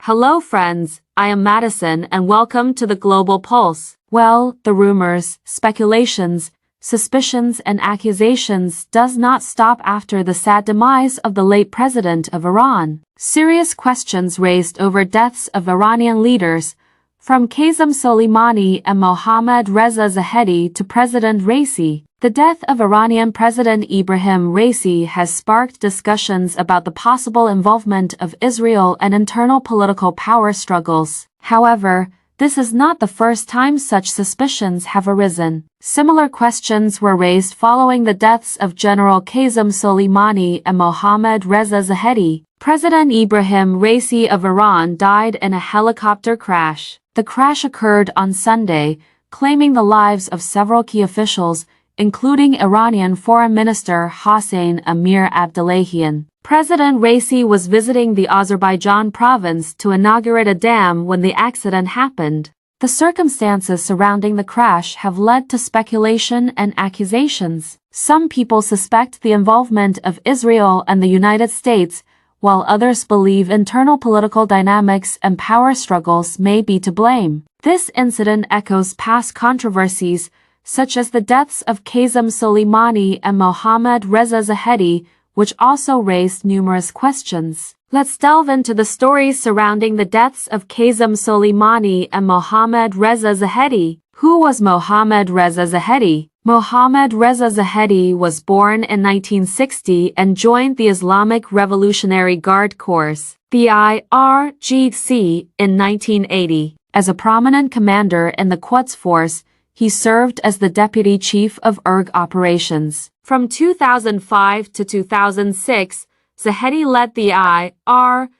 Hello friends, I am Madison and welcome to the Global Pulse. Well, the rumors, speculations, suspicions and accusations does not stop after the sad demise of the late president of Iran. Serious questions raised over deaths of Iranian leaders, from Qasem Soleimani and Mohammad Reza Zahedi to President Raisi. The death of Iranian President Ebrahim Raisi has sparked discussions about the possible involvement of Israel and internal political power struggles. However, this is not the first time such suspicions have arisen. Similar questions were raised following the deaths of General Qasem Soleimani and Mohammad Reza Zahedi. President Ebrahim Raisi of Iran died in a helicopter crash. The crash occurred on Sunday, claiming the lives of several key officials, including Iranian Foreign Minister Hossein Amir-Abdollahian. President Raisi was visiting the Azerbaijan province to inaugurate a dam when the accident happened. The circumstances surrounding the crash have led to speculation and accusations. Some people suspect the involvement of Israel and the United States, while others believe internal political dynamics and power struggles may be to blame. This incident echoes past controversies, such as the deaths of Qasem Soleimani and Mohammad Reza Zahedi, which also raised numerous questions. Let's delve into the stories surrounding the deaths of Qasem Soleimani and Mohammad Reza Zahedi. Who was Mohammad Reza Zahedi? Mohammad Reza Zahedi was born in 1960 and joined the Islamic Revolutionary Guard Corps, the IRGC, in 1980. As a prominent commander in the Quds Force, he served as the Deputy Chief of IRG Operations. From 2005 to 2006, Zahedi led the IRGC's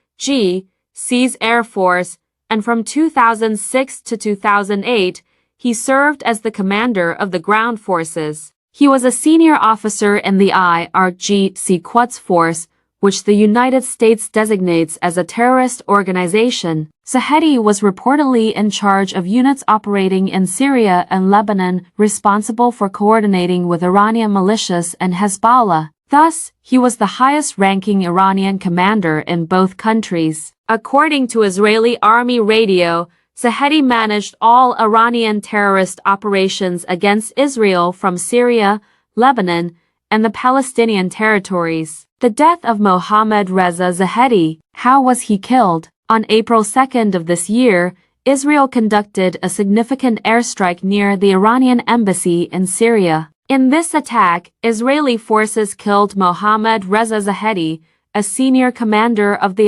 Air Force, and from 2006 to 2008, he served as the commander of the ground forces. He was a senior officer in the IRGC Quds Force, which the United States designates as a terrorist organization. Zahedi was reportedly in charge of units operating in Syria and Lebanon, responsible for coordinating with Iranian militias and Hezbollah. Thus, he was the highest-ranking Iranian commander in both countries. According to Israeli Army radio, Zahedi managed all Iranian terrorist operations against Israel from Syria, Lebanon, and the Palestinian territories. The death of Mohammad Reza Zahedi. How was he killed? On April 2nd of this year, Israel conducted a significant airstrike near the Iranian embassy in Syria. In this attack, Israeli forces killed Mohammad Reza Zahedi, a senior commander of the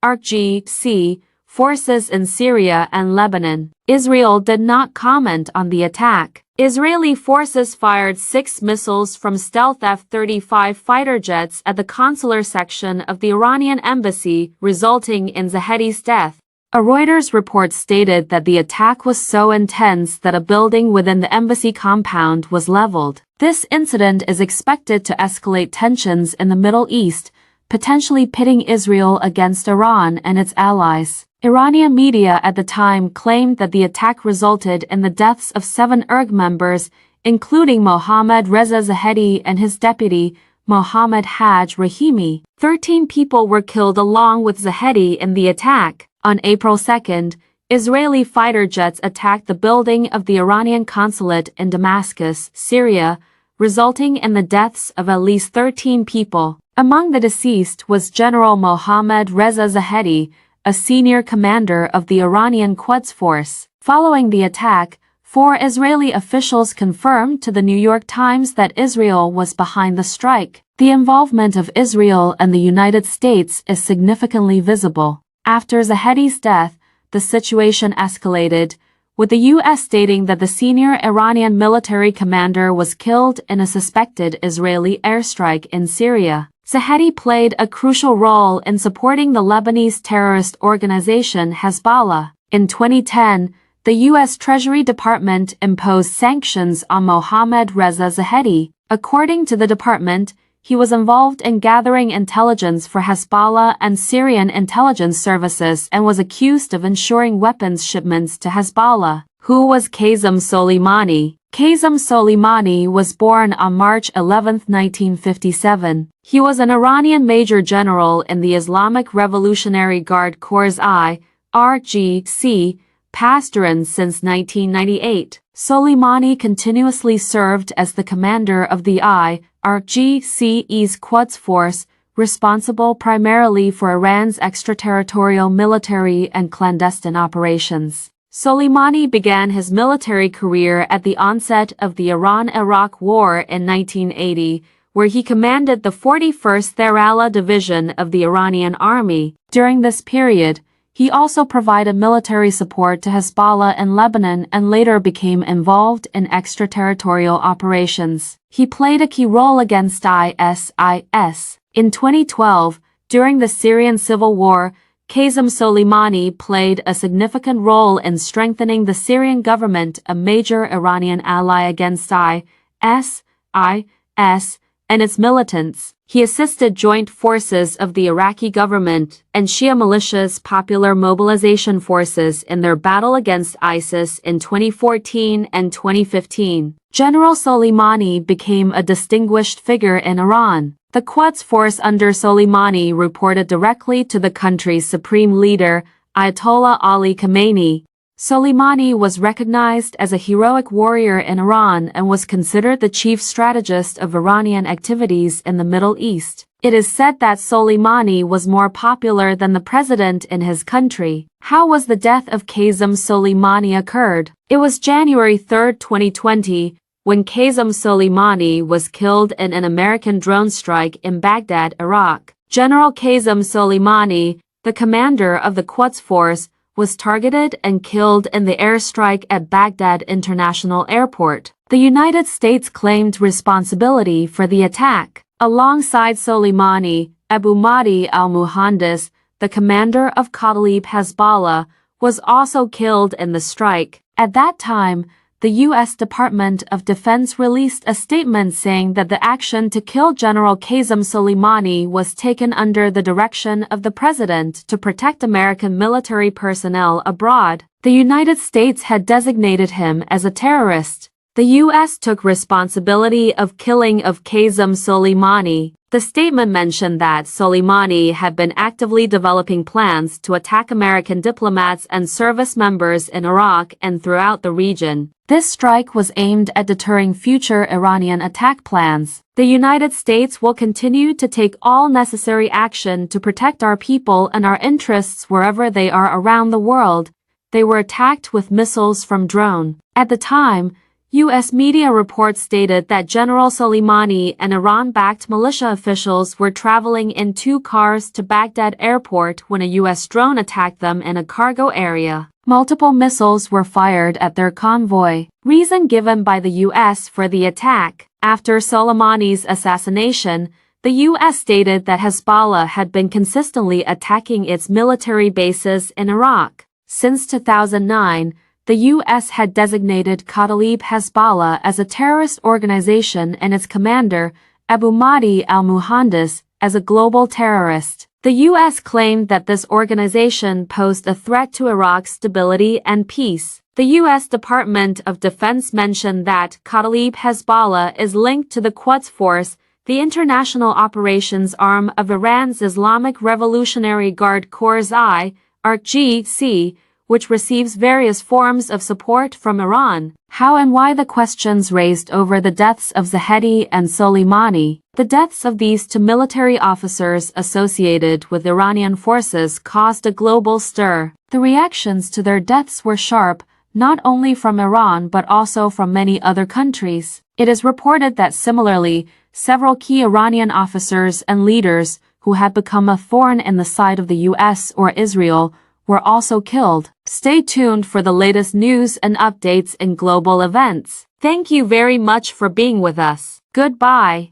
IRGC forces in Syria and Lebanon. Israel did not comment on the attack. Israeli forces fired 6 missiles from stealth F-35 fighter jets at the consular section of the Iranian embassy, resulting in Zahedi's death. A Reuters report stated that the attack was so intense that a building within the embassy compound was leveled. This incident is expected to escalate tensions in the Middle East, potentially pitting Israel against Iran and its allies. Iranian media at the time claimed that the attack resulted in the deaths of 7 IRG members, including Mohammad Reza Zahedi and his deputy, Mohammad Haj Rahimi. 13 people were killed along with Zahedi in the attack. On April 2nd, Israeli fighter jets attacked the building of the Iranian consulate in Damascus, Syria, resulting in the deaths of at least 13 people. Among the deceased was General Mohammad Reza Zahedi, a senior commander of the Iranian Quds Force. Following the attack, 4 Israeli officials confirmed to the New York Times that Israel was behind the strike. The involvement of Israel and the United States is significantly visible. After Zahedi's death, the situation escalated, with the U.S. stating that the senior Iranian military commander was killed in a suspected Israeli airstrike in Syria. Zahedi played a crucial role in supporting the Lebanese terrorist organization Hezbollah. In 2010, the U.S. Treasury Department imposed sanctions on Mohammad Reza Zahedi. According to the department, he was involved in gathering intelligence for Hezbollah and Syrian intelligence services and was accused of ensuring weapons shipments to Hezbollah. Who was Qasem Soleimani? Qasem Soleimani was born on March 11, 1957. He was an Iranian major general in the Islamic Revolutionary Guard Corps IRGC, Pasdaran since 1998. Soleimani continuously served as the commander of the IRGC's Quds Force, responsible primarily for Iran's extraterritorial military and clandestine operations. Soleimani began his military career at the onset of the Iran-Iraq War in 1980, where he commanded the 41st Tharala Division of the Iranian Army. During this period, he also provided military support to Hezbollah in Lebanon and later became involved in extraterritorial operations. He played a key role against ISIS. In 2012, during the Syrian civil war, Qasem Soleimani played a significant role in strengthening the Syrian government, a major Iranian ally against ISIS and its militants. He assisted joint forces of the Iraqi government and Shia militias Popular Mobilization Forces in their battle against ISIS in 2014 and 2015. General Soleimani became a distinguished figure in Iran. The Quds Force under Soleimani reported directly to the country's supreme leader, Ayatollah Ali Khamenei. Soleimani was recognized as a heroic warrior in Iran and was considered the chief strategist of Iranian activities in the Middle East. It is said that Soleimani was more popular than the president in his country. How was the death of Qasem Soleimani occurred? It was January 3, 2020, when Qasem Soleimani was killed in an American drone strike in Baghdad, Iraq. General Qasem Soleimani, the commander of the Quds Force, was targeted and killed in the airstrike at Baghdad International Airport. The United States claimed responsibility for the attack. Alongside Soleimani, Abu Mahdi al-Muhandis, the commander of Kataib Hezbollah, was also killed in the strike. At that time, the U.S. Department of Defense released a statement saying that the action to kill General Qasem Soleimani was taken under the direction of the president to protect American military personnel abroad. The United States had designated him as a terrorist. The U.S. took responsibility of killing of Qasem Soleimani. The statement mentioned that Soleimani had been actively developing plans to attack American diplomats and service members in Iraq and throughout the region. This strike was aimed at deterring future Iranian attack plans. The United States will continue to take all necessary action to protect our people and our interests wherever they are around the world. They were attacked with missiles from drone. At the time, U.S. media reports stated that General Soleimani and Iran-backed militia officials were traveling in two cars to Baghdad airport when a U.S. drone attacked them in a cargo area. Multiple missiles were fired at their convoy. Reason given by the U.S. for the attack. After Soleimani's assassination, the U.S. stated that Hezbollah had been consistently attacking its military bases in Iraq. Since 2009, the U.S. had designated Kataib Hezbollah as a terrorist organization and its commander, Abu Mahdi al-Muhandis, as a global terrorist. The U.S. claimed that this organization posed a threat to Iraq's stability and peace. The U.S. Department of Defense mentioned that Kataib Hezbollah is linked to the Quds Force, the international operations arm of Iran's Islamic Revolutionary Guard Corps IRGC, which receives various forms of support from Iran. How and why? The questions raised over the deaths of Zahedi and Soleimani. The deaths of these two military officers associated with Iranian forces caused a global stir. The reactions to their deaths were sharp, not only from Iran but also from many other countries. It is reported that similarly, several key Iranian officers and leaders who had become a thorn in the side of the U.S. or Israel were also killed. Stay tuned for the latest news and updates in global events. Thank you very much for being with us. Goodbye.